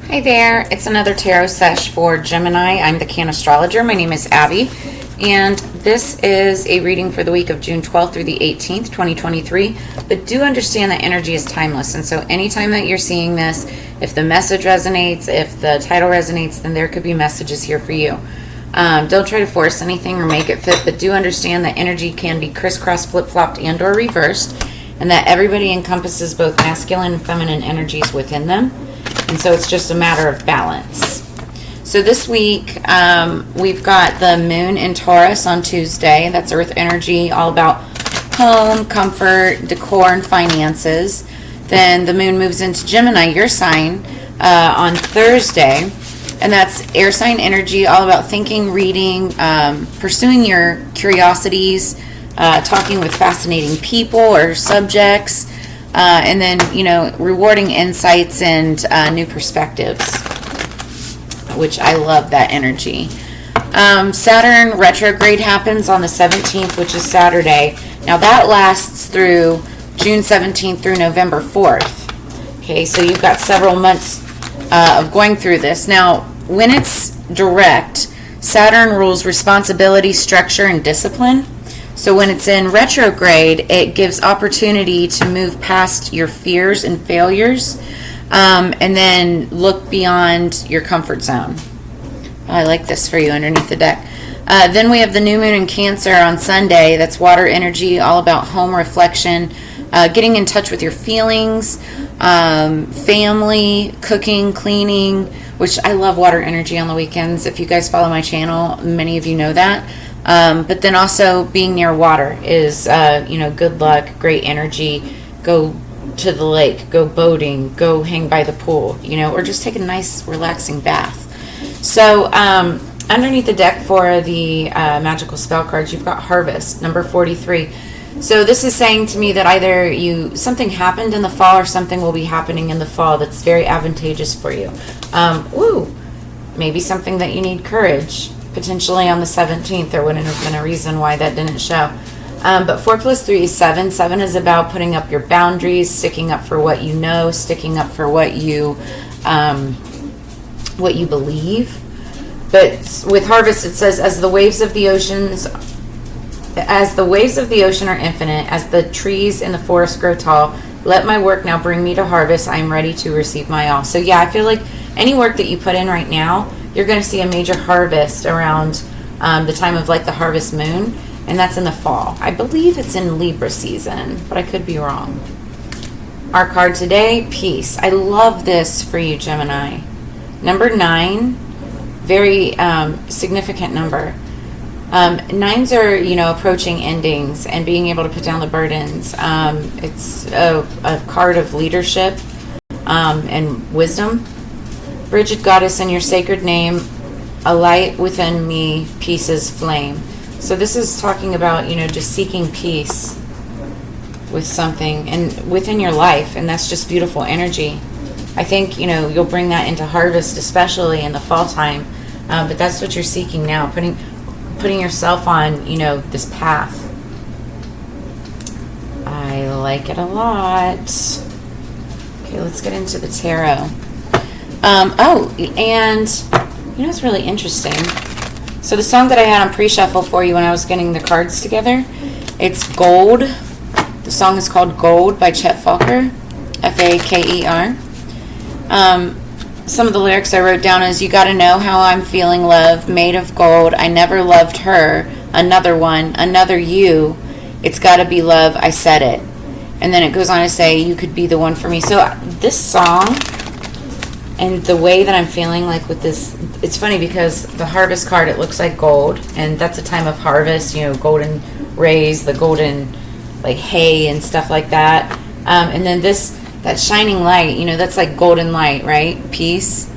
Hi there, it's another tarot sesh for Gemini. I'm the Cannastrologer. My name is Abby, and this is a reading for the week of June 12th through the 18th, 2023. But do understand that energy is timeless, and so anytime that you're seeing this, if the message resonates, if the title resonates, then there could be messages here for you. Don't try to force anything or make it fit, but do understand that energy can be crisscrossed, flip-flopped, and or reversed, and that everybody encompasses both masculine and feminine energies within them. And so it's just a matter of balance. So this week, we've got the moon in Taurus on Tuesday. That's earth energy, all about home, comfort, decor, and finances. Then the moon moves into Gemini, your sign, on Thursday. And that's air sign energy, all about thinking, reading, pursuing your curiosities, talking with fascinating people or subjects. And then, rewarding insights and new perspectives, which I love that energy. Saturn retrograde happens on the 17th, which is Saturday. Now, that lasts through June 17th through November 4th. Okay, so you've got several months of going through this. Now, when it's direct, Saturn rules responsibility, structure, and discipline. So when it's in retrograde, it gives opportunity to move past your fears and failures, and then look beyond your comfort zone. I like this for you underneath the deck. Then we have the new moon in Cancer on Sunday. That's water energy, all about home reflection, getting in touch with your feelings, family, cooking, cleaning, which I love water energy on the weekends. If you guys follow my channel, many of you know that. But then also being near water is, good luck, great energy. Go to the lake, go boating, go hang by the pool, or just take a nice relaxing bath. So underneath the deck for the Magickal Spellcards, you've got Harvest, number 43. So this is saying to me that either something happened in the fall or something will be happening in the fall that's very advantageous for you. Maybe something that you need courage. Potentially on the 17th, there wouldn't have been a reason why that didn't show. But 4 plus 3 is 7. 7 is about putting up your boundaries, sticking up for what you know, sticking up for what you believe. But with Harvest, it says, as the waves of the ocean are infinite, as the trees in the forest grow tall, let my work now bring me to harvest. I am ready to receive my all. So yeah, I feel like any work that you put in right now, you're going to see a major harvest around the time of the harvest moon, and that's in the fall. I believe it's in Libra season, but I could be wrong. Our card today, Peace. I love this for you, Gemini. Number 9, very significant number. 9s are, approaching endings and being able to put down the burdens. It's a card of leadership and wisdom. Bridget Goddess, in your sacred name, a light within me, peace's flame. So this is talking about, just seeking peace with something and within your life, and that's just beautiful energy. I think, you'll bring that into harvest, especially in the fall time, but that's what you're seeking now, putting yourself on, this path. I like it a lot. Okay, let's get into the tarot. And it's really interesting. So the song that I had on pre-shuffle for you when I was getting the cards together, it's Gold. The song is called Gold by Chet Faker, Faker. Some of the lyrics I wrote down is, you gotta know how I'm feeling, love, made of gold. I never loved her, another one, another you. It's gotta be love, I said it. And then it goes on to say, you could be the one for me. So this song, and the way that I'm feeling with this, it's funny because the harvest card, it looks like gold, and that's a time of harvest, golden rays, the golden hay and stuff like that. And then that shining light, that's like golden light, right? Peace.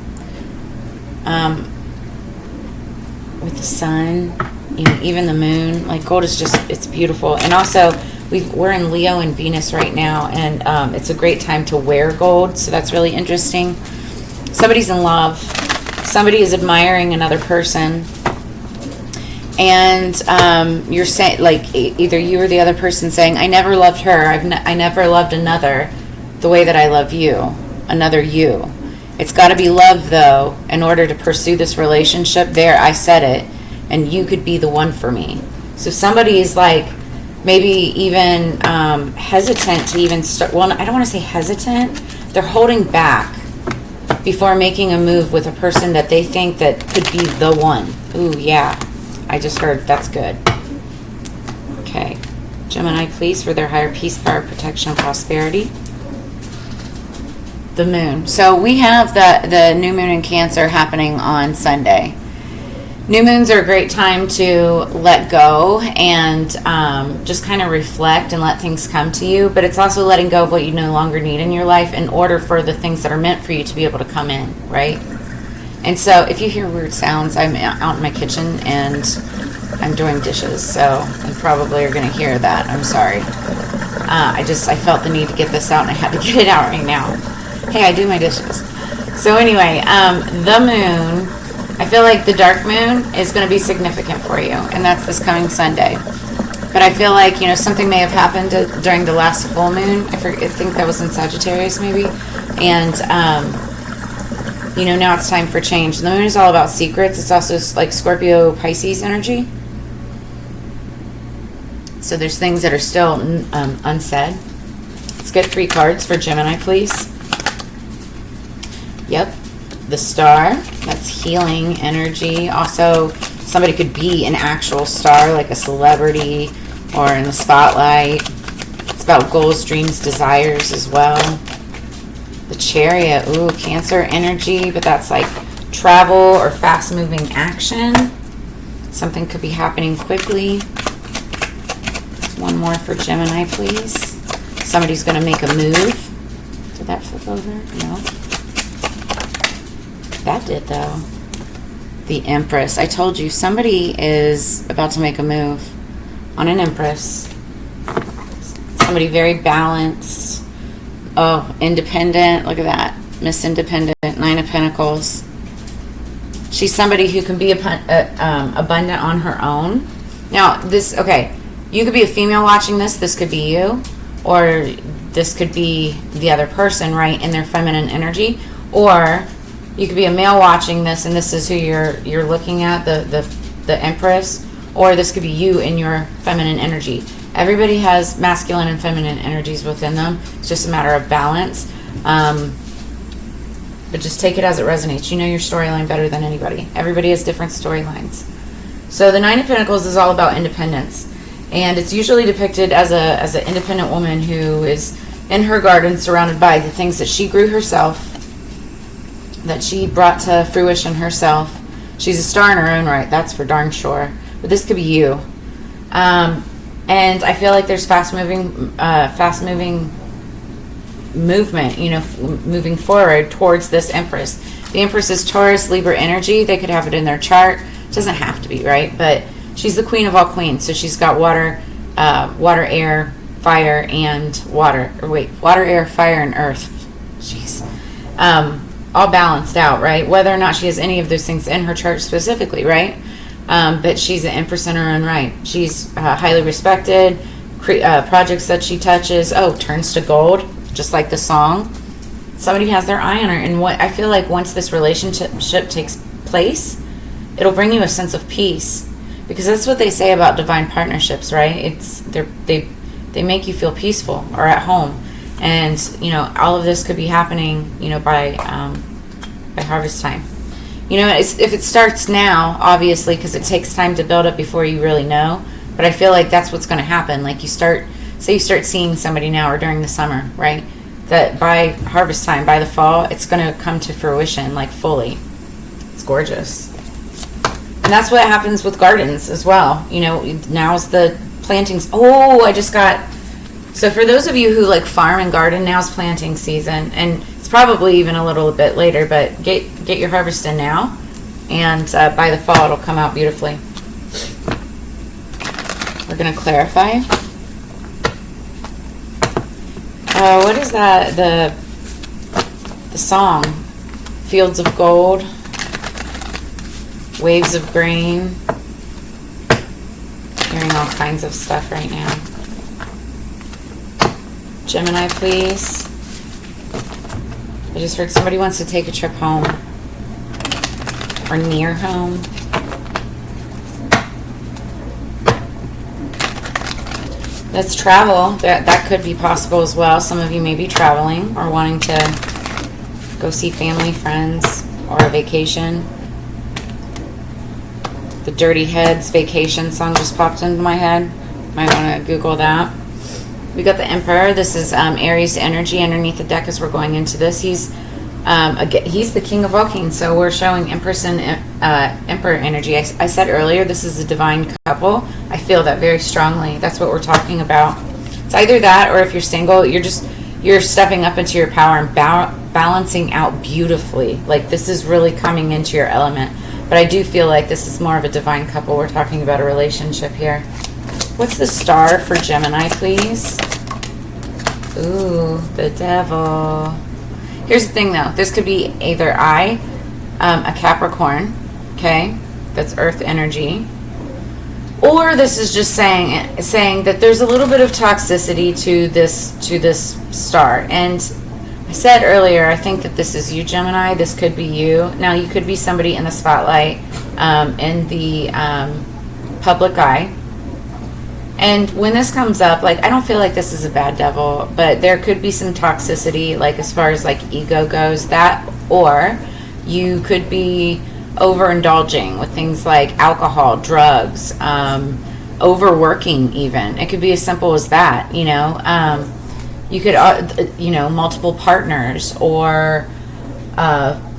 With the sun, even the moon, gold is just, it's beautiful. And also we're in Leo and Venus right now, and it's a great time to wear gold, so that's really interesting. Somebody's in love. Somebody is admiring another person. And you're saying, either you or the other person saying, I never loved her. I never loved another the way that I love you. Another you. It's got to be love, though, in order to pursue this relationship. There, I said it. And you could be the one for me. So somebody is like maybe even hesitant to even start. Well, I don't want to say hesitant. They're holding back before making a move with a person that they think that could be the one. Ooh, yeah. I just heard that's good. Okay. Gemini, please, for their higher peace, power, protection, and prosperity. The moon. So we have the new moon in Cancer happening on Sunday. New moons are a great time to let go and just kind of reflect and let things come to you. But it's also letting go of what you no longer need in your life in order for the things that are meant for you to be able to come in, right? And so if you hear weird sounds, I'm out in my kitchen and I'm doing dishes. So you probably are going to hear that. I'm sorry. I felt the need to get this out and I had to get it out right now. Hey, I do my dishes. So anyway, the moon... I feel like the dark moon is going to be significant for you, and that's this coming Sunday. But I feel like, something may have happened during the last full moon. I think that was in Sagittarius, maybe. And, now it's time for change. The moon is all about secrets. It's also like Scorpio, Pisces energy. So there's things that are still unsaid. Let's get 3 cards for Gemini, please. Yep. The star, that's healing energy. Also, somebody could be an actual star, like a celebrity or in the spotlight. It's about goals, dreams, desires as well. The chariot, ooh, Cancer energy, but that's like travel or fast-moving action. Something could be happening quickly. One more for Gemini, please. Somebody's going to make a move. Did that flip over? No. That did, though. The Empress. I told you, somebody is about to make a move on an Empress. Somebody very balanced. Oh, independent. Look at that. Miss Independent. 9 of Pentacles. She's somebody who can be abundant on her own. Now, okay, you could be a female watching this. This could be you. Or this could be the other person, right, in their feminine energy. Or... you could be a male watching this, and this is who you're looking at, the Empress, or this could be you in your feminine energy. Everybody has masculine and feminine energies within them. It's just a matter of balance. But just take it as it resonates. You know your storyline better than anybody. Everybody has different storylines. So the 9 of Pentacles is all about independence, and it's usually depicted as an independent woman who is in her garden, surrounded by the things that she grew herself, that she brought to fruition herself. She's a star in her own right, that's for darn sure. But this could be you. And I feel like there's fast moving movement, moving forward towards this Empress. The Empress is Taurus, Libra energy. They could have it in their chart. It doesn't have to be, right? But she's the queen of all queens. So she's got water, air, fire, and water. Water, air, fire, and earth. Jeez. All balanced out, right? Whether or not she has any of those things in her chart specifically, right? But she's an Empress in her own right. She's highly respected. Projects that she touches, turns to gold, just like the song. Somebody has their eye on her, and what I feel like once this relationship takes place, it'll bring you a sense of peace, because that's what they say about divine partnerships, right? They make you feel peaceful or at home. And, all of this could be happening, by harvest time. If it starts now, obviously, because it takes time to build up before you really know. But I feel like that's what's going to happen. Like you start seeing somebody now or during the summer, right? That by harvest time, by the fall, it's going to come to fruition, like fully. It's gorgeous. And that's what happens with gardens as well. Now's the plantings. Oh, I just got... So for those of you who like farm and garden, now's planting season, and it's probably even a little bit later, but get your harvest in now, and by the fall it'll come out beautifully. We're going to clarify. What is that? The song, Fields of Gold, Waves of Grain. Hearing all kinds of stuff right now. Gemini, please. I just heard somebody wants to take a trip home or near home. Let's travel. That could be possible as well. Some of you may be traveling or wanting to go see family, friends, or a vacation. The Dirty Heads vacation song just popped into my head. Might want to Google that. We got the Emperor. This is Aries energy underneath the deck as we're going into this. He's the king of all kings, so we're showing Empress and Emperor energy. I said earlier, this is a divine couple. I feel that very strongly. That's what we're talking about. It's either that, or if you're single, you're stepping up into your power and balancing out beautifully. Like, this is really coming into your element. But I do feel like this is more of a divine couple. We're talking about a relationship here. What's the star for Gemini, please? Ooh, the Devil. Here's the thing, though. This could be either a Capricorn, okay? That's Earth energy. Or this is just saying that there's a little bit of toxicity to this star. And I said earlier, I think that this is you, Gemini. This could be you. Now, you could be somebody in the spotlight, in the public eye. And when this comes up, like, I don't feel like this is a bad devil, but there could be some toxicity, like, as far as, like, ego goes. That, or you could be overindulging with things like alcohol, drugs, overworking even. It could be as simple as that, you know. You could, multiple partners, or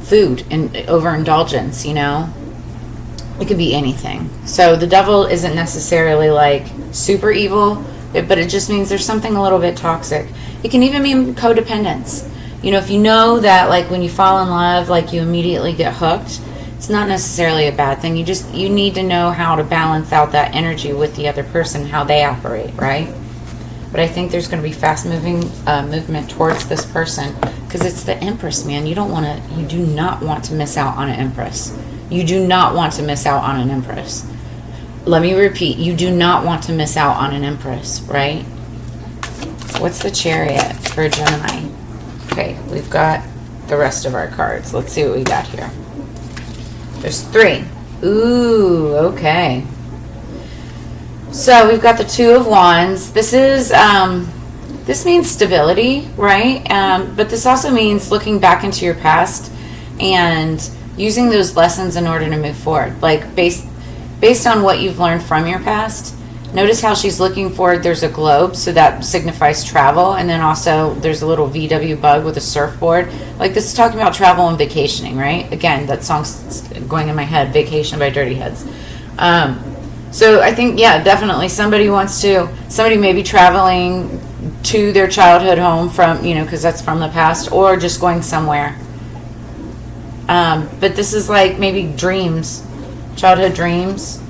food and overindulgence, you know. It could be anything. So the devil isn't necessarily like super evil, but it just means there's something a little bit toxic. It can even mean codependence. You know, if you know that, like, when you fall in love, like, you immediately get hooked, it's not necessarily a bad thing. You need to know how to balance out that energy with the other person, how they operate, right? But I think there's going to be fast moving movement towards this person, because it's the Empress, man. You do not want to miss out on an Empress. You do not want to miss out on an Empress. Let me repeat, you do not want to miss out on an Empress, right? What's the Chariot for Gemini? Okay, we've got the rest of our cards. Let's see what we got here. There's 3. Ooh, okay. So we've got the 2 of Wands. This is, this means stability, right? But this also means looking back into your past and using those lessons in order to move forward. Like, based on what you've learned from your past. Notice how she's looking forward. There's a globe, so that signifies travel. And then also there's a little VW bug with a surfboard. Like, this is talking about travel and vacationing, right? Again, that song's going in my head, Vacation by Dirty Heads. So I think, yeah, definitely somebody may be traveling to their childhood home from, because that's from the past, or just going somewhere. But this is like maybe dreams, childhood dreams.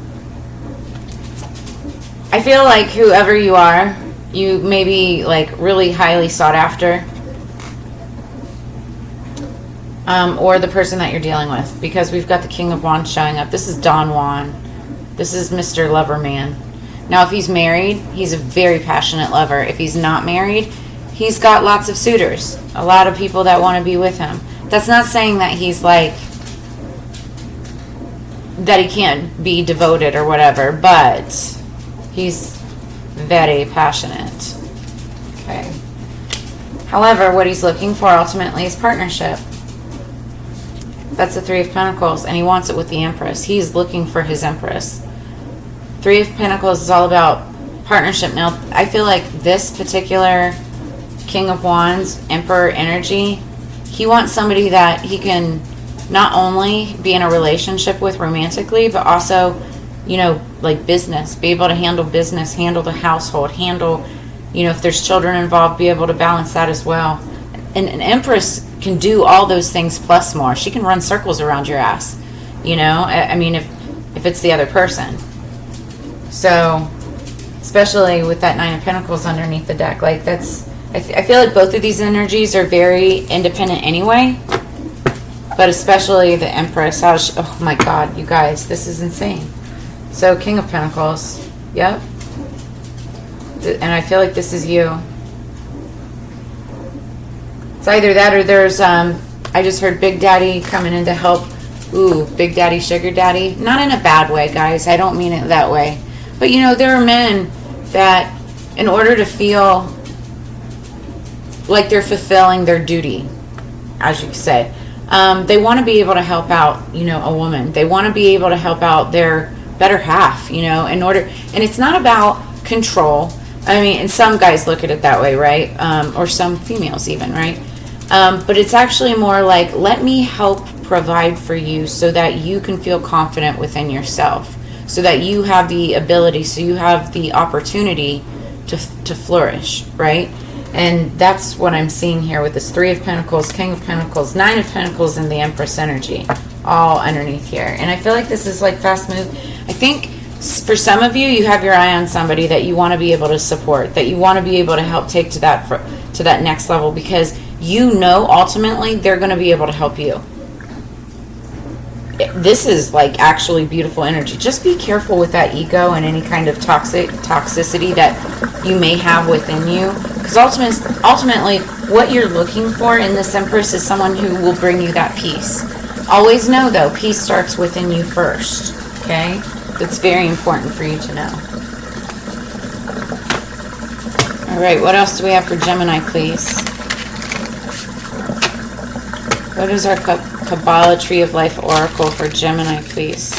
I feel like whoever you are, you may be like really highly sought after. Or the person that you're dealing with, because we've got the King of Wands showing up. This is Don Juan. This is Mr. Lover Man. Now, if he's married, he's a very passionate lover. If he's not married, he's got lots of suitors. A lot of people that want to be with him. That's not saying that he's like, that he can't be devoted or whatever, but he's very passionate. Okay. However, what he's looking for ultimately is partnership. That's the 3 of Pentacles, and he wants it with the Empress. He's looking for his Empress. 3 of Pentacles is all about partnership. Now, I feel like this particular King of Wands, Emperor energy, he wants somebody that he can not only be in a relationship with romantically, but also, like business, be able to handle business, handle the household, handle, if there's children involved, be able to balance that as well. And an Empress can do all those things plus more. She can run circles around your ass, I mean, if it's the other person. So, especially with that 9 of Pentacles underneath the deck, like that's, I feel like both of these energies are very independent anyway, but especially the Empress. Oh my God, you guys, this is insane. So, King of Pentacles, yep. And I feel like this is you. It's either that or there's, I just heard Big Daddy coming in to help. Ooh, Big Daddy, Sugar Daddy. Not in a bad way, guys. I don't mean it that way. But, you know, there are men that, in order to feel like they're fulfilling their duty, as you say, they want to be able to help out, you know, a woman. They want to be able to help out their better half, you know, in order. And it's not about control. I mean, and some guys look at it that way, right? Or some females even, right? But it's actually more like, let me help provide for you so that you can feel confident within yourself, so that you have the ability, so you have the opportunity to flourish, right? And that's what I'm seeing here with this 3 of Pentacles, King of Pentacles, 9 of Pentacles, and the Empress energy all underneath here. And I feel like this is like fast move. I think for some of you, you have your eye on somebody that you want to be able to support, that you want to be able to help take to that next level, because you know ultimately they're going to be able to help you. This is like actually beautiful energy. Just be careful with that ego and any kind of toxicity that you may have within you, because ultimately what you're looking for in this Empress is someone who will bring you that peace. Always know though, peace starts within you first. Okay, that's very important for you to know. All right, what else do we have for Gemini, please? What is our Kabbalah Tree of Life Oracle for Gemini, please?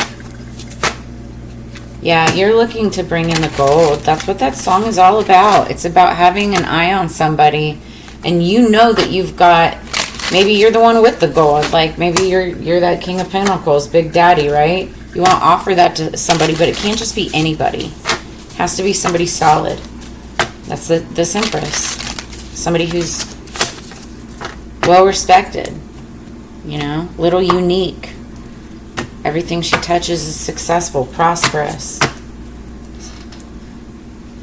Yeah, you're looking to bring in the gold. That's what that song is all about. It's about having an eye on somebody, and you know that you've got, maybe you're the one with the gold. Like maybe you're that King of Pentacles, Big Daddy, right? You want to offer that to somebody, but it can't just be anybody. It has to be somebody solid. That's this Empress. Somebody who's well respected. You know, little unique. Everything she touches is successful, prosperous.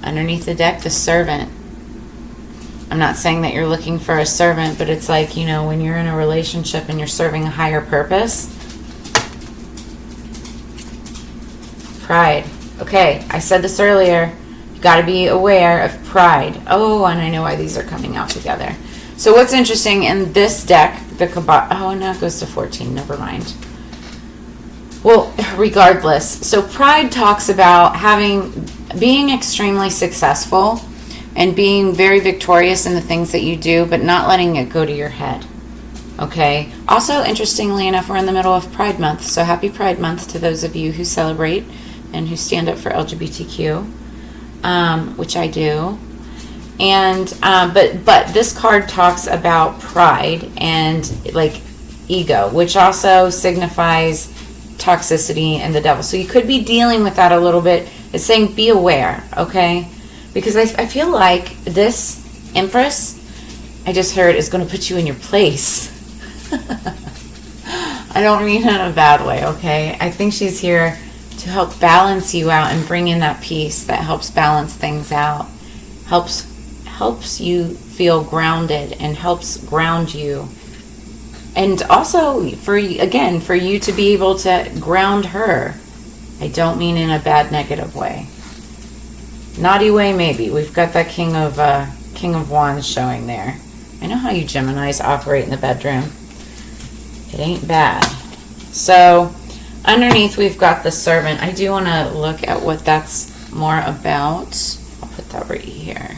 Underneath the deck, the Servant. I'm not saying that you're looking for a servant, but it's like, you know, when you're in a relationship and you're serving a higher purpose. Pride. Okay, I said this earlier. You got to be aware of pride. Oh, and I know why these are coming out together. So what's interesting in this deck, the Kabbalah, oh, now it goes to 14, never mind. Well, regardless, so pride talks about being extremely successful and being very victorious in the things that you do, but not letting it go to your head. Okay? Also, interestingly enough, we're in the middle of Pride Month, so happy Pride Month to those of you who celebrate and who stand up for LGBTQ, which I do. And but this card talks about pride and like ego, which also signifies toxicity and the devil. So you could be dealing with that a little bit. It's saying be aware, okay? Because I feel like this Empress, I just heard, is going to put you in your place. I don't mean it in a bad way, okay? I think she's here to help balance you out and bring in that peace that helps balance things out, helps you feel grounded and helps ground you. And also for you to be able to ground her. I don't mean in a bad negative way. Naughty way maybe. We've got that King of Wands showing there. I know how you Geminis operate in the bedroom. It ain't bad. So underneath we've got the Servant. I do want to look at what that's more about. I'll put that right here.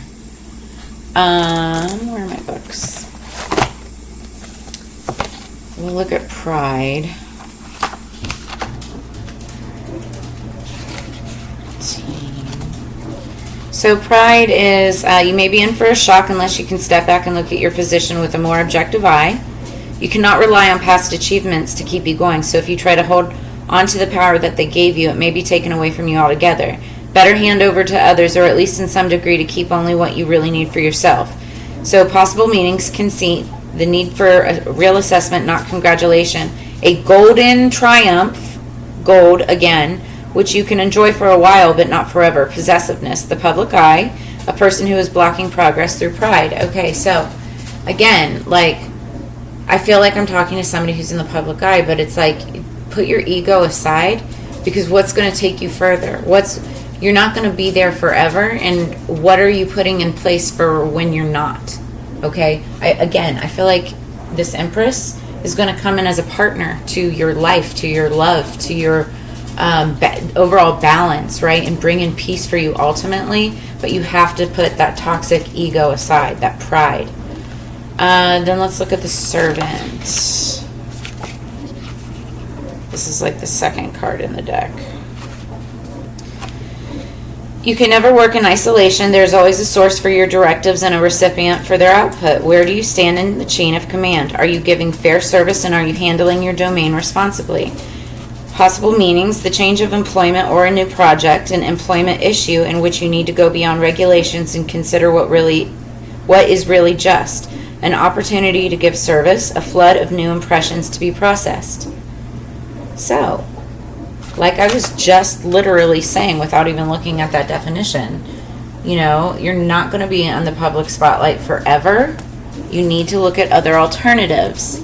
Where are my books? We'll look at pride. So pride is, you may be in for a shock unless you can step back and look at your position with a more objective eye. You cannot rely on past achievements to keep you going. So if you try to hold on to the power that they gave you, it may be taken away from you altogether. Better hand over to others, or at least in some degree to keep only what you really need for yourself. So possible meanings: conceit, the need for a real assessment, not congratulation, a golden triumph, gold again, which you can enjoy for a while but not forever, possessiveness, the public eye, a person who is blocking progress through pride. Okay, so again, like, I feel like I'm talking to somebody who's in the public eye, but it's like, put your ego aside, because what's going to take you further? You're not going to be there forever, and what are you putting in place for when you're not? Okay? I feel like this Empress is going to come in as a partner to your life, to your love, to your overall balance, right? And bring in peace for you ultimately. But you have to put that toxic ego aside, that pride. Then let's look at the Servant. This is like the second card in the deck. You can never work in isolation. There's always a source for your directives and a recipient for their output. Where do you stand in the chain of command? Are you giving fair service and are you handling your domain responsibly? Possible meanings: the change of employment or a new project, an employment issue in which you need to go beyond regulations and consider what is really just, an opportunity to give service, a flood of new impressions to be processed. So, like I was just literally saying without even looking at that definition, you're not going to be on the public spotlight forever. You need to look at other alternatives.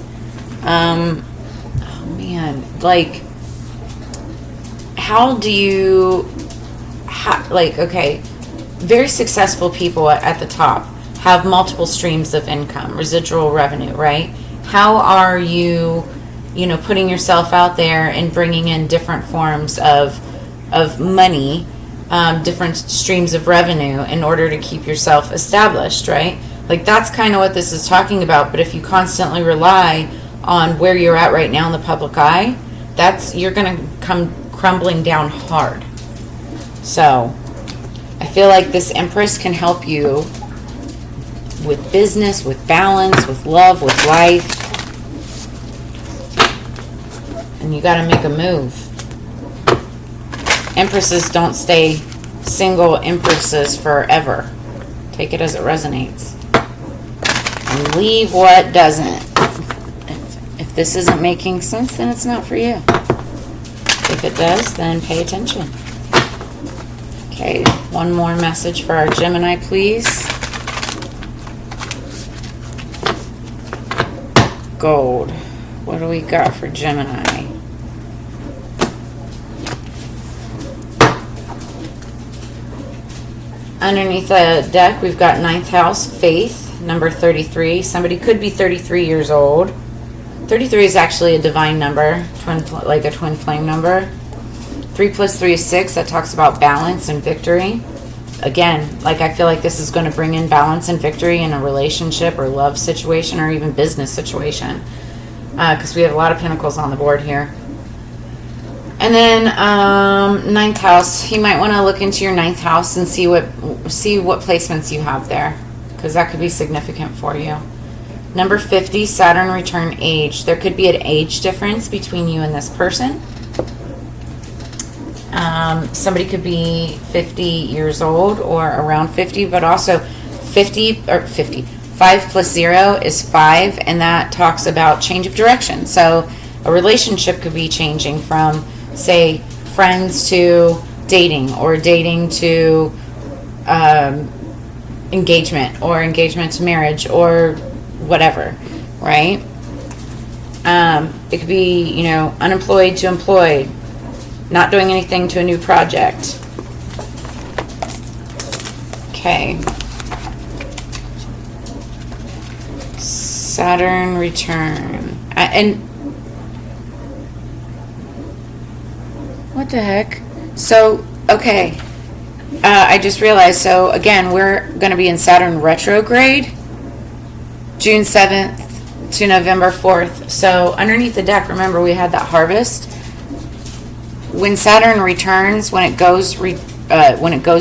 Oh man, like, how do you, okay, very successful people at the top have multiple streams of income, residual revenue, right? How are you, putting yourself out there and bringing in different forms of money, different streams of revenue in order to keep yourself established, right? Like, that's kind of what this is talking about. But if you constantly rely on where you're at right now in the public eye, you're going to come crumbling down hard. So I feel like this Empress can help you with business, with balance, with love, with life. And you got to make a move. Empresses don't stay single empresses forever. Take it as it resonates. And leave what doesn't. If this isn't making sense, then it's not for you. If it does, then pay attention. Okay, one more message for our Gemini, please. Gold. What do we got for Gemini? Underneath the deck, we've got 9th house, faith, number 33. Somebody could be 33 years old. 33 is actually a divine number, like a twin flame number. 3 plus 3 is 6. That talks about balance and victory. Again, like, I feel like this is going to bring in balance and victory in a relationship or love situation or even business situation. Because we have a lot of pentacles on the board here. And then 9th house, you might want to look into your 9th house and see what placements you have there, because that could be significant for you. Number 50, Saturn return age. There could be an age difference between you and this person. Somebody could be 50 years old or around 50, but also 5 plus 0 is 5, and that talks about change of direction. So a relationship could be changing from, say, friends to dating, or dating to engagement, or engagement to marriage, or whatever, right? It could be, unemployed to employed, not doing anything to a new project. Okay. Saturn return. And what the heck? So, okay. I just realized, so again, we're going to be in Saturn retrograde, June 7th to November 4th. So underneath the deck, remember we had that harvest. When Saturn returns, when it goes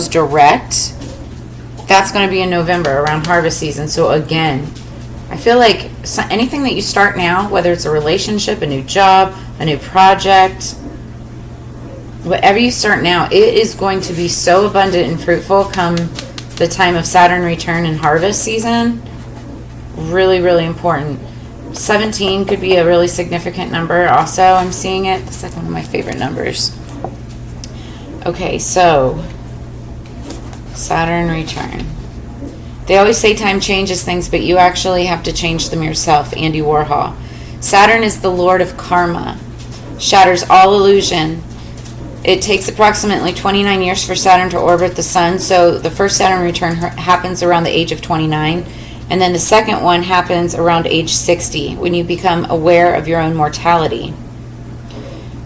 direct, that's going to be in November, around harvest season. So again, I feel like anything that you start now, whether it's a relationship, a new job, a new project, whatever you start now, it is going to be so abundant and fruitful come the time of Saturn return and harvest season. Really, really important. 17 could be a really significant number also. I'm seeing it. It's like one of my favorite numbers. Okay, so Saturn return. They always say time changes things, but you actually have to change them yourself. Andy Warhol. Saturn is the lord of karma. Shatters all illusion. It takes approximately 29 years for Saturn to orbit the sun, so the first Saturn return happens around the age of 29, And then the second one happens around age 60, when you become aware of your own mortality.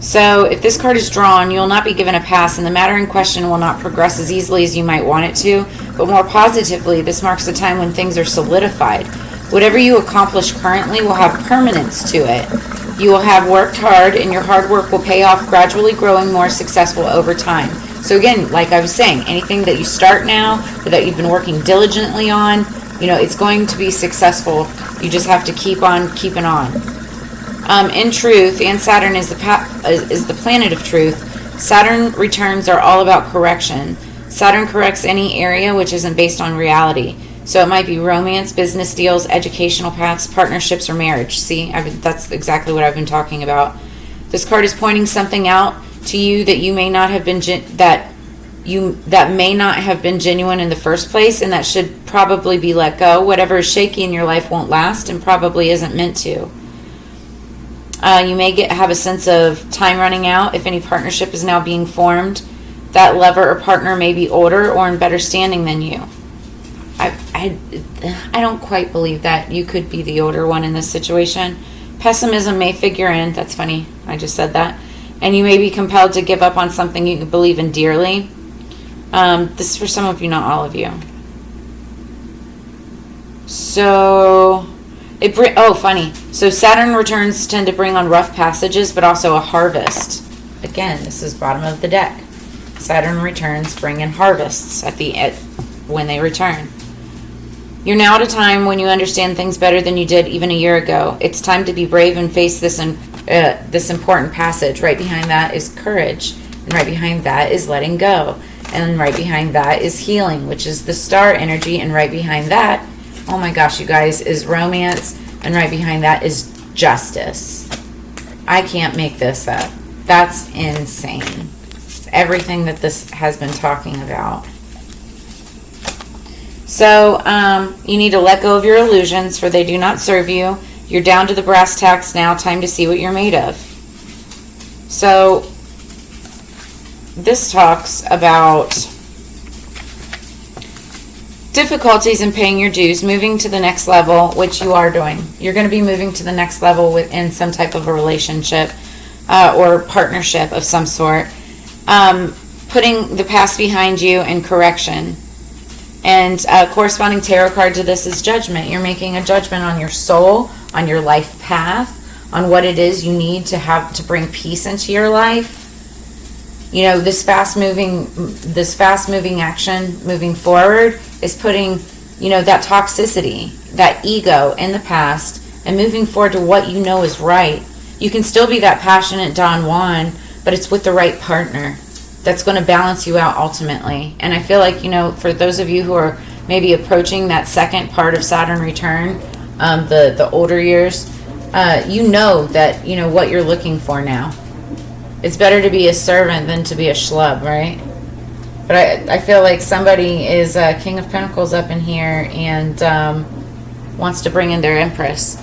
So if this card is drawn, you'll not be given a pass, and the matter in question will not progress as easily as you might want it to, but more positively, this marks a time when things are solidified. Whatever you accomplish currently will have permanence to it. You will have worked hard, and your hard work will pay off, gradually growing more successful over time. So again, like I was saying, anything that you start now, or that you've been working diligently on, it's going to be successful. You just have to keep on keeping on. In truth, and Saturn is the planet of truth, Saturn returns are all about correction. Saturn corrects any area which isn't based on reality. So it might be romance, business deals, educational paths, partnerships, or marriage. See, that's exactly what I've been talking about. This card is pointing something out to you that you may not have been that may not have been genuine in the first place, and that should probably be let go. Whatever is shaky in your life won't last, and probably isn't meant to. You may have a sense of time running out if any partnership is now being formed. That lover or partner may be older or in better standing than you. I don't quite believe that you could be the older one in this situation. Pessimism may figure in. That's funny. I just said that. And you may be compelled to give up on something you believe in dearly. This is for some of you, not all of you. So... funny. So Saturn returns tend to bring on rough passages, but also a harvest. Again, this is bottom of the deck. Saturn returns bring in harvests when they return. You're now at a time when you understand things better than you did even a year ago. It's time to be brave and face this important passage. Right behind that is courage, and right behind that is letting go, and right behind that is healing, which is the star energy, and right behind that, oh my gosh, you guys, is romance, and right behind that is justice. I can't make this up. That's insane. It's everything that this has been talking about. So, you need to let go of your illusions, for they do not serve you. You're down to the brass tacks now. Time to see what you're made of. So, this talks about difficulties in paying your dues, moving to the next level, which you are doing. You're going to be moving to the next level within some type of a relationship or partnership of some sort. Putting the past behind you and correction. And corresponding tarot card to this is judgment. You're making a judgment on your soul, on your life path, on what it is you need to have to bring peace into your life. This fast moving action moving forward is putting, that toxicity, that ego in the past, and moving forward to what you know is right. You can still be that passionate Don Juan, but it's with the right partner that's going to balance you out ultimately. And I feel like, for those of you who are maybe approaching that second part of Saturn return, the older years, you know that, what you're looking for now. It's better to be a servant than to be a schlub, right? But I feel like somebody is King of Pentacles up in here and wants to bring in their Empress.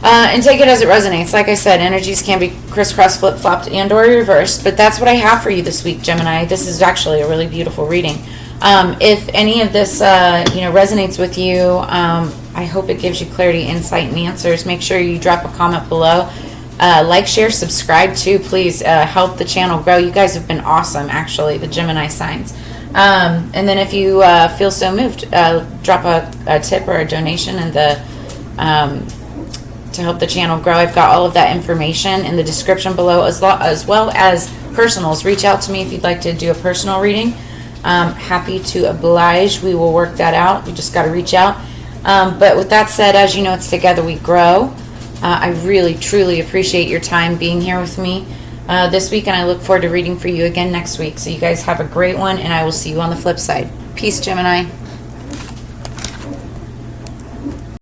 And take it as it resonates. Like I said, energies can be crisscross, flip-flopped, and or reversed. But that's what I have for you this week, Gemini. This is actually a really beautiful reading. If any of this resonates with you, I hope it gives you clarity, insight, and answers. Make sure you drop a comment below. Like, share, subscribe too. Please help the channel grow. You guys have been awesome, actually, the Gemini signs. And then if you feel so moved, drop a tip or a donation in the to help the channel grow. I've got all of that information in the description below, as well as personals. Reach out to me if you'd like to do a personal reading. Happy to oblige. We will work that out. You just got to reach out. But with that said, as you know, it's together we grow. I really, truly appreciate your time being here with me this week, and I look forward to reading for you again next week. So you guys have a great one, and I will see you on the flip side. Peace, Gemini.